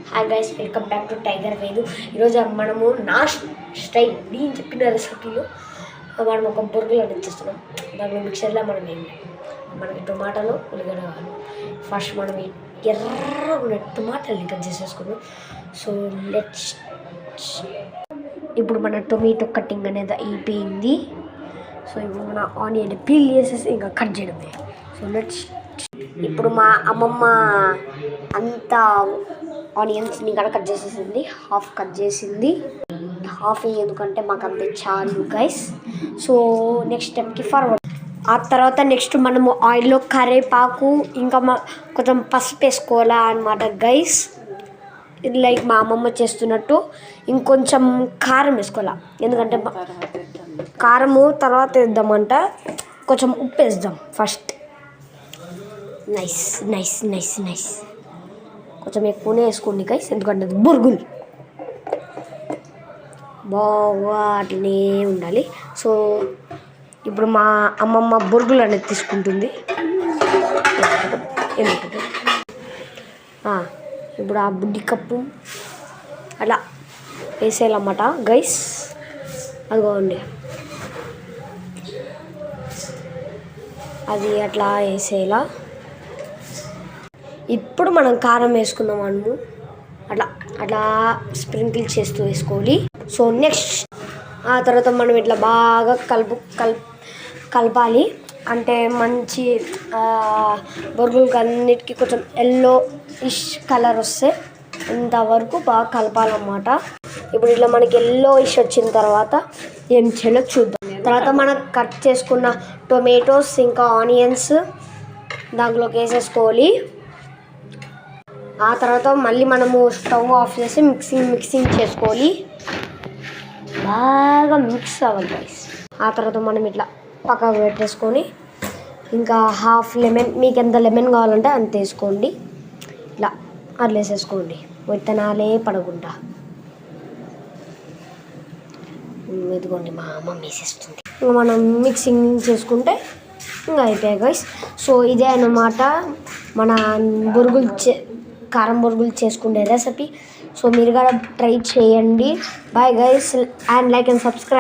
Hi guys, welcome back to tiger Vedu. ఈరోజు మనము నా స్టైల్ నేను చెప్పిన రెసిపీలో మనం ఒక బొరుగులు అనేది చేస్తున్నాం. దాంట్లో మిక్చర్లో మనకి టొమాటోలు ఉల్లిగడ్డ కావాలి. ఫస్ట్ మనం ఎర్రగా టొమాటోలు కట్ చేసేసుకున్నాం. సో లెట్స్ ఇప్పుడు మన టొమాటో కటింగ్ అనేది అయిపోయింది. సో ఇప్పుడు మన ఆనియన్ పీల్ చేసేసి ఇంకా కట్ చేయడమే. సో లెట్స్ ఇప్పుడు మా అమ్మమ్మ అంతా ఆనియన్స్ని కూడా కట్ చేసేసింది, హాఫ్ కట్ చేసింది. హాఫ్ ఎందుకంటే మాకు అంతే చాలు గైస్. సో నెక్స్ట్ స్టెప్కి ఫార్వర్డ్. ఆ తర్వాత నెక్స్ట్ మనము ఆయిల్లో కరివేపాకు ఇంకా కొంచెం పసుపు వేసుకోవాలా అనమాట గైస్. ఇది లైక్ మా అమ్మమ్మ చేస్తున్నట్టు. ఇంకొంచెం కారం వేసుకోవాలా, ఎందుకంటే కారము తర్వాత వేద్దామంట. కొంచెం ఉప్పు వేద్దాం first. Nice nice nice nice కొంచెం ఎక్కువనే వేసుకోండి గైస్, ఎందుకంటే అది బొరుగులు బాగా అట్లనే ఉండాలి. సో ఇప్పుడు మా అమ్మమ్మ బొరుగులు అనేది తీసుకుంటుంది. ఇప్పుడు ఆ బుడ్డి కప్పు అలా వేసేయాలన్నమాట గైస్. అదిగోండి, అది అట్లా వేసేయాల. ఇప్పుడు మనం కారం వేసుకుందాం మనము. అట్లా అట్లా స్ప్రింకిల్ చేస్తూ వేసుకోవాలి. సో నెక్స్ట్ ఆ తర్వాత మనం ఇట్లా బాగా కలపాలి. అంటే మంచి బొరుగులకి అన్నిటికీ కొంచెం ఎల్లోయిష్ కలర్ వస్తే ఇంతవరకు బాగా కలపాలన్నమాట. ఇప్పుడు ఇట్లా మనకి ఎల్లోయిష్ వచ్చిన తర్వాత ఏం చేయాలో చూద్దాం. తర్వాత మనం కట్ చేసుకున్న టొమాటోస్ ఇంకా ఆనియన్స్ దాంట్లోకి వేసేసుకోవాలి. ఆ తర్వాత మళ్ళీ మనము స్టవ్ ఆఫ్ చేసి మిక్సింగ్ చేసుకోవాలి. బాగా మిక్స్ అవ్వాలి గైస్. ఆ తర్వాత మనం ఇట్లా పక్కకు పెట్టేసుకొని ఇంకా హాఫ్ లెమన్, మీకు ఎంత లెమన్ కావాలంటే అంత వేసుకోండి. ఇట్లా అట్లా వేసేసుకోండి, విత్తనాలే పడకుండా. ఇదిగోండి మా అమ్మ వేసేస్తుంది. ఇంకా మనం మిక్సింగ్ చేసుకుంటే ఇంకా అయిపోయాయి గైస్. సో ఇదే అన్నమాట మన కారం బొరుగులు చేసుకునే రెసిపీ. సో మీరు కూడా ట్రై చేయండి. Bye guys, and like and subscribe.